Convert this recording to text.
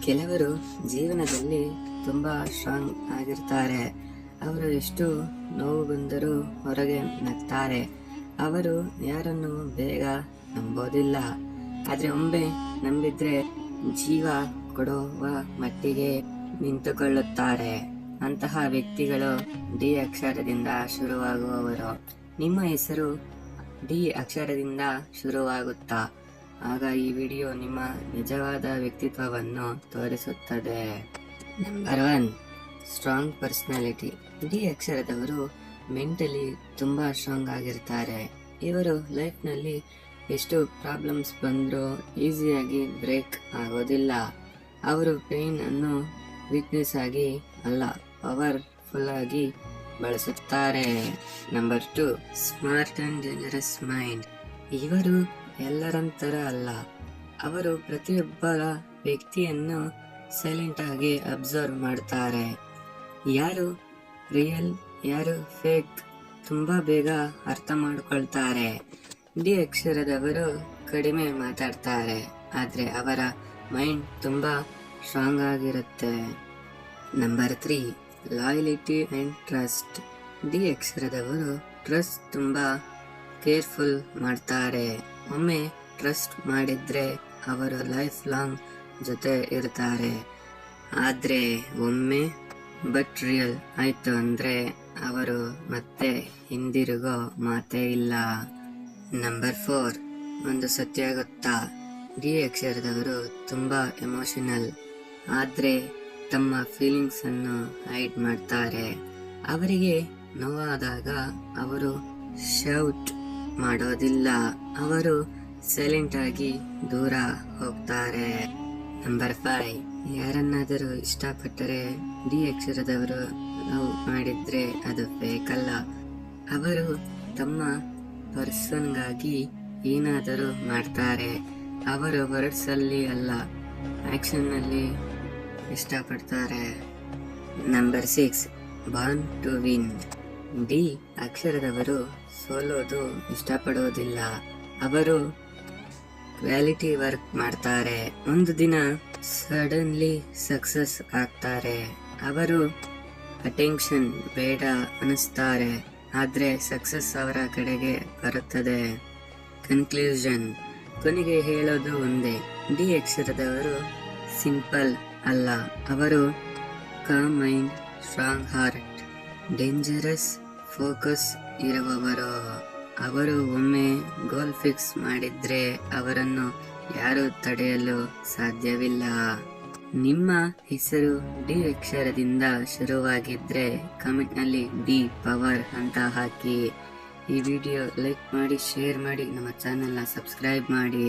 ಕೆಲವರು ಜೀವನದಲ್ಲಿ ತುಂಬಾ ಸ್ಟ್ರಾಂಗ್ ಆಗಿರ್ತಾರೆ. ಅವರು ಎಷ್ಟು ನೋವು ಬಂದರೂ ಹೊರಗೆ ನಗ್ತಾರೆ. ಅವರು ಯಾರನ್ನು ಬೇಗ ನಂಬೋದಿಲ್ಲ. ಆದ್ರೆ ಒಮ್ಮೆ ನಂಬಿದ್ರೆ ಜೀವ ಕೊಡುವ ಮಟ್ಟಿಗೆ ನಿಂತುಕೊಳ್ಳುತ್ತಾರೆ. ಅಂತಹ ವ್ಯಕ್ತಿಗಳು ಡಿ ಅಕ್ಷರದಿಂದ ಶುರುವಾಗುವವರು. ನಿಮ್ಮ ಹೆಸರು ಡಿ ಅಕ್ಷರದಿಂದ ಶುರುವಾಗುತ್ತಾ? ಆಗ ಈ ವಿಡಿಯೋ ನಿಮ್ಮ ನಿಜವಾದ ವ್ಯಕ್ತಿತ್ವವನ್ನು ತೋರಿಸುತ್ತದೆ. Number 1, strong personality. ಡಿ ಅಕ್ಷರದವರು ಮೆಂಟಲಿ ತುಂಬಾ ಸ್ಟ್ರಾಂಗ್ ಆಗಿರ್ತಾರೆ. ಇವರು ಲೈಫ್ನಲ್ಲಿ ಎಷ್ಟು ಪ್ರಾಬ್ಲಮ್ಸ್ ಬಂದರೂ ಈಸಿಯಾಗಿ ಬ್ರೇಕ್ ಆಗೋದಿಲ್ಲ. ಅವರು ಪೇನ್ ಅನ್ನು ವೀಕ್ನೆಸ್ ಆಗಿ ಅಲ್ಲ, ಪವರ್ಫುಲ್ ಆಗಿ ಬಳಸುತ್ತಾರೆ. Number 2, smart and generous mind. ಇವರು ಎಲ್ಲರಂತರ ಅಲ್ಲ. ಅವರು ಪ್ರತಿಯೊಬ್ಬರ ವ್ಯಕ್ತಿಯನ್ನು ಸೈಲೆಂಟ್ ಆಗಿ ಅಬ್ಸರ್ವ್ ಮಾಡ್ತಾರೆ. ಯಾರು ರಿಯಲ್ ಯಾರು ಫೇಕ್ ತುಂಬಾ ಬೇಗ ಅರ್ಥ ಮಾಡಿಕೊಳ್ತಾರೆ. ಡಿ ಅಕ್ಷರದವರು ಕಡಿಮೆ ಮಾತಾಡ್ತಾರೆ, ಆದ್ರೆ ಅವರ ಮೈಂಡ್ ತುಂಬಾ ಸ್ಟ್ರಾಂಗ್ ಆಗಿರುತ್ತೆ. Number 3, loyalty and trust. D ಅಕ್ಷರದವರು ಟ್ರಸ್ಟ್ ತುಂಬಾ ಕೇರ್ಫುಲ್ ಮಾಡ್ತಾರೆ. ಒಮ್ಮೆ ಟ್ರಸ್ಟ್ ಮಾಡಿದ್ರೆ ಅವರು ಲೈಫ್ ಲಾಂಗ್ ಜೊತೆ ಇರ್ತಾರೆ. ಆದ್ರೆ ಒಮ್ಮೆ ಬಟ್ ರಿಯಲ್ ಆಯ್ತು ಅಂದ್ರೆ ಅವರು ಮತ್ತೆ ಹಿಂದಿರುಗೋ ಮಾತೇ ಇಲ್ಲ. ನಂಬರ್ 4, ಒಂದು ಸತ್ಯ ಗೊತ್ತಾ? ಡಿ ಅಕ್ಷರದವರು ತುಂಬಾ ಎಮೋಷನಲ್, ಆದ್ರೆ ತಮ್ಮ ಫೀಲಿಂಗ್ಸ್ ಅನ್ನು ಹೈಡ್ ಮಾಡ್ತಾರೆ. ಅವರಿಗೆ ನೋವಾದಾಗ ಅವರು ಶೌಟ್ ಮಾಡೋದಿಲ್ಲ. ಅವರು ಸೈಲೆಂಟ್ ಆಗಿ ದೂರ ಹೋಗ್ತಾರೆ. ನಂಬರ್ 5, ಯಾರನ್ನಾದರೂ ಇಷ್ಟಪಟ್ಟರೆ ಡಿ ಅಕ್ಷರದವರು ಲವ್ ಮಾಡಿದ್ರೆ ಅದು ಫೇಕ್ ಅಲ್ಲ. ಅವರು ತಮ್ಮ ಪರ್ಸನ್ಗಾಗಿ ಏನಾದರೂ ಮಾಡ್ತಾರೆ. ಅವರು ವರ್ಡ್ಸ್ ಅಲ್ಲಿ ಅಲ್ಲ, ಆಕ್ಷನ್ ನಲ್ಲಿ ಇಷ್ಟಪಡ್ತಾರೆ. Number 6, born to win. D ಅಕ್ಷರದವರು ಸೋಲೋದು ಇಷ್ಟಪಡೋದಿಲ್ಲ. ಅವರು ಕ್ವಾಲಿಟಿ ವರ್ಕ್ ಮಾಡ್ತಾರೆ. ಒಂದು ದಿನ ಸಡನ್ಲಿ ಸಕ್ಸಸ್ ಆಗ್ತಾರೆ. ಅವರು ಅಟೆನ್ಷನ್ ಬೇಡ ಅನಿಸ್ತಾರೆ, ಆದ್ರೆ ಸಕ್ಸಸ್ ಅವರ ಕಡೆಗೆ ಬರುತ್ತದೆ. ಕನ್ಕ್ಲೂಷನ್, ಕೊನೆಗೆ ಹೇಳೋದು ಒಂದೇ, ಡಿ ಅಕ್ಷರದವರು ಸಿಂಪಲ್ ಅಲ್ಲ. ಅವರು com mind, strong heart, dangerous focus ಇರುವವರು. ಅವರು ಒಮ್ಮೆ ಗೋಲ್ ಫಿಕ್ಸ್ ಮಾಡಿದ್ರೆ ಅವರನ್ನು ಯಾರು ತಡೆಯಲು ಸಾಧ್ಯವಿಲ್ಲ. ನಿಮ್ಮ ಹೆಸರು ಡಿ ಅಕ್ಷರದಿಂದ ಶುರುವಾಗಿದ್ರೆ ಕಮೆಂಟ್ ನಲ್ಲಿ ಡಿ ಪವರ್ ಅಂತ ಹಾಕಿ. ಈ ವಿಡಿಯೋ ಲೈಕ್ ಮಾಡಿ, ಶೇರ್ ಮಾಡಿ, ನಮ್ಮ ಚಾನೆಲ್ನ ಸಬ್ಸ್ಕ್ರೈಬ್ ಮಾಡಿ.